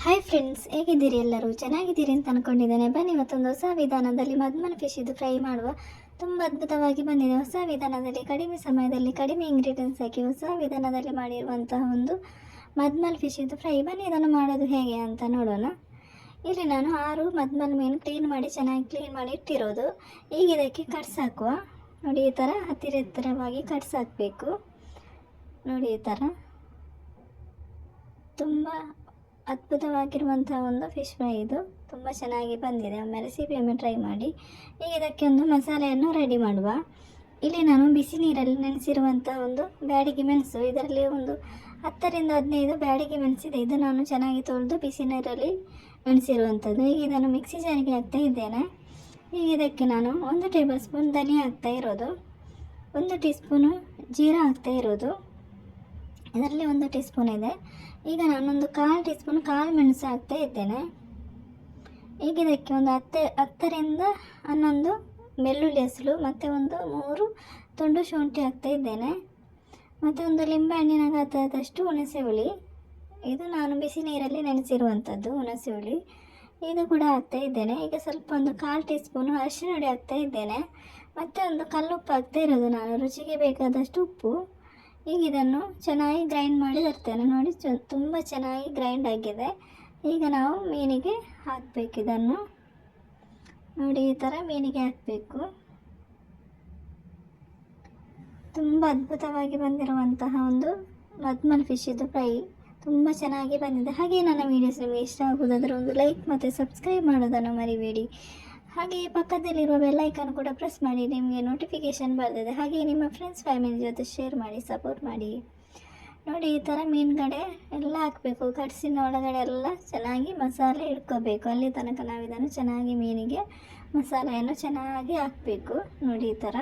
Hi friends, ಹೇಗಿದ್ದೀರಿ? ಎಲ್ಲರೂ ಚೆನ್ನಾಗಿದ್ದೀರಿ ಅಂತ ಅಂದ್ಕೊಂಡಿದ್ದೇನೆ. ಬನ್ನಿ ಇವತ್ತೊಂದು ಹೊಸ ವಿಧಾನದಲ್ಲಿ ಮದ್ಮಲ್ ಫಿಶ್ ಇದು ಫ್ರೈ ಮಾಡುವ. ತುಂಬ ಅದ್ಭುತವಾಗಿ ಬಂದಿದೆ. ಹೊಸ ವಿಧಾನದಲ್ಲಿ ಕಡಿಮೆ ಸಮಯದಲ್ಲಿ ಕಡಿಮೆ ಇಂಗ್ರೀಡಿಯೆಂಟ್ಸ್ ಹಾಕಿ ಹೊಸ ವಿಧಾನದಲ್ಲಿ ಮಾಡಿರುವಂತಹ ಒಂದು ಮದ್ಮಲ್ ಫಿಶ್ ಇದು ಫ್ರೈ. ಬನ್ನಿ ಇದನ್ನು ಮಾಡೋದು ಹೇಗೆ ಅಂತ ನೋಡೋಣ. ಇಲ್ಲಿ ನಾನು 6 ಮದ್ಮಲ್ ಮೀನು ಚೆನ್ನಾಗಿ ಕ್ಲೀನ್ ಮಾಡಿ ಇಟ್ಟಿರೋದು. ಈಗ ಇದಕ್ಕೆ ಕಟ್ಸ್ ಹಾಕುವ. ನೋಡಿ, ಈ ಥರ ಹತ್ತಿರವಾಗಿ ಕಟ್ಸ್ ಹಾಕಬೇಕು. ನೋಡಿ, ಈ ಥರ ತುಂಬ ಅದ್ಭುತವಾಗಿರುವಂಥ ಒಂದು ಫಿಶ್ ಫ್ರೈ. ಇದು ತುಂಬ ಚೆನ್ನಾಗಿ ಬಂದಿದೆ. ಒಮ್ಮೆ ರೆಸಿಪಿಯೊಮ್ಮೆ ಟ್ರೈ ಮಾಡಿ. ಈಗ ಇದಕ್ಕೆ ಒಂದು ಮಸಾಲೆಯನ್ನು ರೆಡಿ ಮಾಡುವ. ಇಲ್ಲಿ ನಾನು ಬಿಸಿ ನೀರಲ್ಲಿ ನೆನೆಸಿರುವಂಥ ಒಂದು ಬ್ಯಾಡಿಗೆ ಮೆಣಸು, ಇದರಲ್ಲಿ ಒಂದು 10 ರಿಂದ 15 ಬ್ಯಾಡಿಗೆ ಮೆಣಸಿದೆ. ಇದು ನಾನು ಚೆನ್ನಾಗಿ ತೊಳೆದು ಬಿಸಿ ನೀರಲ್ಲಿ ನೆನೆಸಿರುವಂಥದ್ದು. ಈಗ ಇದನ್ನು ಮಿಕ್ಸಿ ಜಾರಿಗೆ ಹಾಕ್ತಾ ಇದ್ದೇನೆ. ಈಗ ಇದಕ್ಕೆ ನಾನು 1 ಟೇಬಲ್ ಸ್ಪೂನ್ ಧನಿಯಾ ಹಾಕ್ತಾ ಇರೋದು, 1 ಟೀ ಸ್ಪೂನು ಜೀರಾ ಹಾಕ್ತಾ ಇರೋದು, ಇದರಲ್ಲಿ 1 ಟೀ ಸ್ಪೂನ್ ಇದೆ. ಈಗ ನಾನೊಂದು 1/4 ಟೀ ಸ್ಪೂನ್ ಕಾಳು ಮೆಣಸು ಹಾಕ್ತಾ ಇದ್ದೇನೆ. ಈಗ ಇದಕ್ಕೆ ಒಂದು 10 ರಿಂದ 11 ಬೆಳ್ಳುಳ್ಳಿ ಹೆಸರು ಮತ್ತು ಒಂದು 3 ತುಂಡು ಶುಂಠಿ ಹಾಕ್ತಾ ಇದ್ದೇನೆ. ಮತ್ತು ಒಂದು ಲಿಂಬೆಹಣ್ಣಿನ ಗಾತ್ರದಷ್ಟು ಹುಣಸೆ ಹುಳಿ, ಇದು ನಾನು ಬಿಸಿ ನೀರಲ್ಲಿ ನೆನೆಸಿರುವಂಥದ್ದು ಹುಣಸೆ ಹುಳಿ, ಇದು ಕೂಡ ಹಾಕ್ತಾ ಇದ್ದೇನೆ. ಈಗ ಸ್ವಲ್ಪ ಒಂದು 1/4 ಟೀ ಸ್ಪೂನು ಅರಿಶಿನ ಹುಡಿ ಹಾಕ್ತಾ ಇದ್ದೇನೆ. ಮತ್ತು ಒಂದು ಕಲ್ಲುಪ್ಪು ಹಾಕ್ತಾ ಇರೋದು ನಾನು, ರುಚಿಗೆ ಬೇಕಾದಷ್ಟು ಉಪ್ಪು. ಈಗ ಇದನ್ನು ಚೆನ್ನಾಗಿ ಗ್ರೈಂಡ್ ಮಾಡಿ ತರ್ತೇನೆ. ನೋಡಿ, ತುಂಬ ಚೆನ್ನಾಗಿ ಗ್ರೈಂಡ್ ಆಗಿದೆ. ಈಗ ನಾವು ಮೀನಿಗೆ ಹಾಕಬೇಕು. ಇದನ್ನು ನೋಡಿ, ಈ ಥರ ಮೀನಿಗೆ ಹಾಕಬೇಕು. ತುಂಬ ಅದ್ಭುತವಾಗಿ ಬಂದಿರುವಂತಹ ಒಂದು ಮದ್ಮಲ್ ಫಿಶ್ ಇದು ಫ್ರೈ ತುಂಬ ಚೆನ್ನಾಗಿ ಬಂದಿದೆ. ಹಾಗೆ ನನ್ನ ವೀಡಿಯೋಸ್ ನಿಮಗೆ ಇಷ್ಟ ಆಗುವುದಾದರೆ ಒಂದು ಲೈಕ್ ಮತ್ತು ಸಬ್ಸ್ಕ್ರೈಬ್ ಮಾಡೋದನ್ನು ಮರಿಬೇಡಿ. ಹಾಗೆಯೇ ಪಕ್ಕದಲ್ಲಿರುವ ಬೆಲ್ ಐಕಾನ್ ಕೂಡ ಪ್ರೆಸ್ ಮಾಡಿ, ನಿಮಗೆ ನೋಟಿಫಿಕೇಷನ್ ಬರ್ತದೆ. ಹಾಗೆಯೇ ನಿಮ್ಮ ಫ್ರೆಂಡ್ಸ್ ಫ್ಯಾಮಿಲಿ ಜೊತೆ ಶೇರ್ ಮಾಡಿ, ಸಪೋರ್ಟ್ ಮಾಡಿ. ನೋಡಿ, ಈ ಥರ ಮೀನುಗಡೆ ಎಲ್ಲ ಹಾಕಬೇಕು. ಕಟ್ಸಿನ ಒಳಗಡೆ ಎಲ್ಲ ಚೆನ್ನಾಗಿ ಮಸಾಲೆ ಇಟ್ಕೋಬೇಕು. ಅಲ್ಲಿ ತನಕ ನಾವು ಇದನ್ನು ಚೆನ್ನಾಗಿ ಮೀನಿಗೆ ಮಸಾಲೆಯನ್ನು ಚೆನ್ನಾಗಿ ಹಾಕಬೇಕು. ನೋಡಿ, ಈ ಥರ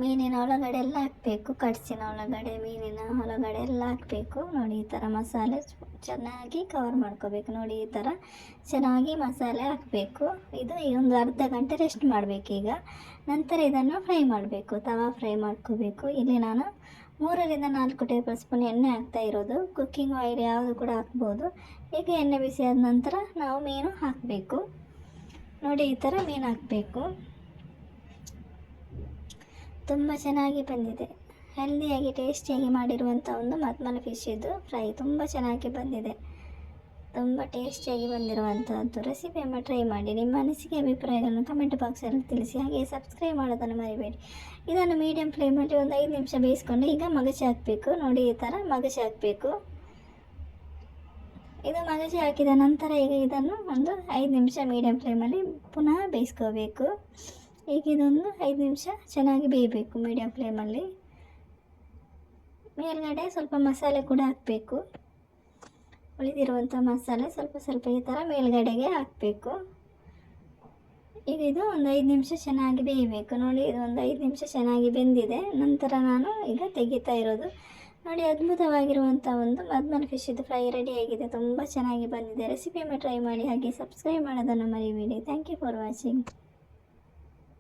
ಮೀನಿನ ಒಳಗಡೆ ಎಲ್ಲ ಹಾಕಬೇಕು. ಕಟ್ಸಿನ ಒಳಗಡೆ, ಮೀನಿನ ಒಳಗಡೆ ಎಲ್ಲ ಹಾಕಬೇಕು. ನೋಡಿ, ಈ ಥರ ಮಸಾಲೆ ಚೆನ್ನಾಗಿ ಕವರ್ ಮಾಡ್ಕೋಬೇಕು. ನೋಡಿ, ಈ ಥರ ಚೆನ್ನಾಗಿ ಮಸಾಲೆ ಹಾಕಬೇಕು. ಇದು ಒಂದು ಅರ್ಧ ಗಂಟೆ ರೆಸ್ಟ್ ಮಾಡಬೇಕು. ಈಗ ನಂತರ ಇದನ್ನು ಫ್ರೈ ಮಾಡಬೇಕು. ತವಾ ಫ್ರೈ ಮಾಡ್ಕೋಬೇಕು. ಇಲ್ಲಿ ನಾನು 3 ರಿಂದ 4 ಟೇಬಲ್ ಸ್ಪೂನ್ ಎಣ್ಣೆ ಹಾಕ್ತಾ ಇರೋದು. ಕುಕ್ಕಿಂಗ್ ಆಯಿಲ್ ಯಾವುದು ಕೂಡ ಹಾಕ್ಬೋದು. ಈಗ ಎಣ್ಣೆ ಬಿಸಿ ಆದ ನಂತರ ನಾವು ಮೀನು ಹಾಕಬೇಕು. ನೋಡಿ, ಈ ಥರ ಮೀನು ಹಾಕಬೇಕು. ತುಂಬ ಚೆನ್ನಾಗಿ ಬಂದಿದೆ. ಹೆಲ್ದಿಯಾಗಿ ಟೇಸ್ಟಿಯಾಗಿ ಮಾಡಿರುವಂಥ ಒಂದು ಮದ್ಮಲ್ ಫಿಶ್ ಇದು ಫ್ರೈ ತುಂಬ ಚೆನ್ನಾಗಿ ಬಂದಿದೆ. ತುಂಬ ಟೇಸ್ಟಿಯಾಗಿ ಬಂದಿರುವಂಥದ್ದು. ರೆಸಿಪಿಯನ್ನು ಟ್ರೈ ಮಾಡಿ. ನಿಮ್ಮ ಅನಿಸಿಕೆ ಅಭಿಪ್ರಾಯಗಳನ್ನು ಕಮೆಂಟ್ ಬಾಕ್ಸಲ್ಲಿ ತಿಳಿಸಿ. ಹಾಗೆ ಸಬ್ಸ್ಕ್ರೈಬ್ ಮಾಡೋದನ್ನು ಮರಿಬೇಡಿ. ಇದನ್ನು ಮೀಡಿಯಂ ಫ್ಲೇಮಲ್ಲಿ ಒಂದು 5 ನಿಮಿಷ ಬೇಯಿಸ್ಕೊಂಡು ಈಗ ಮಗಚಿ ಹಾಕಬೇಕು. ನೋಡಿ, ಈ ಥರ ಮಗಚಿ ಹಾಕಬೇಕು. ಇದು ಮಗಚಿ ಹಾಕಿದ ನಂತರ ಈಗ ಇದನ್ನು ಒಂದು 5 ನಿಮಿಷ ಮೀಡಿಯಂ ಫ್ಲೇಮಲ್ಲಿ ಪುನಃ ಬೇಯಿಸ್ಕೋಬೇಕು. ಈಗ ಇದೊಂದು 5 ನಿಮಿಷ ಚೆನ್ನಾಗಿ ಬೇಯಬೇಕು ಮೀಡಿಯಂ ಫ್ಲೇಮಲ್ಲಿ. ಮೇಲ್ಗಡೆ ಸ್ವಲ್ಪ ಮಸಾಲೆ ಕೂಡ ಹಾಕಬೇಕು. ಉಳಿದಿರುವಂಥ ಮಸಾಲೆ ಸ್ವಲ್ಪ ಈ ಥರ ಮೇಲ್ಗಡೆಗೆ ಹಾಕಬೇಕು. ಈಗ ಇದು ಒಂದು 5 ನಿಮಿಷ ಚೆನ್ನಾಗಿ ಬೇಯಬೇಕು. ನೋಡಿ, ಇದು ಒಂದು 5 ನಿಮಿಷ ಚೆನ್ನಾಗಿ ಬೆಂದಿದೆ. ನಂತರ ನಾನು ಈಗ ತೆಗಿತಾ ಇರೋದು. ನೋಡಿ, ಅದ್ಭುತವಾಗಿರುವಂಥ ಒಂದು ಮದ್ಮಲ್ ಫಿಶ್ ಇದು ಫ್ರೈ ರೆಡಿಯಾಗಿದೆ. ತುಂಬ ಚೆನ್ನಾಗಿ ಬಂದಿದೆ. ರೆಸಿಪಿಯನ್ನು ಟ್ರೈ ಮಾಡಿ. ಹಾಗೆ ಸಬ್ಸ್ಕ್ರೈಬ್ ಮಾಡೋದನ್ನು ಮರಿಬೇಡಿ. Thank you for watching.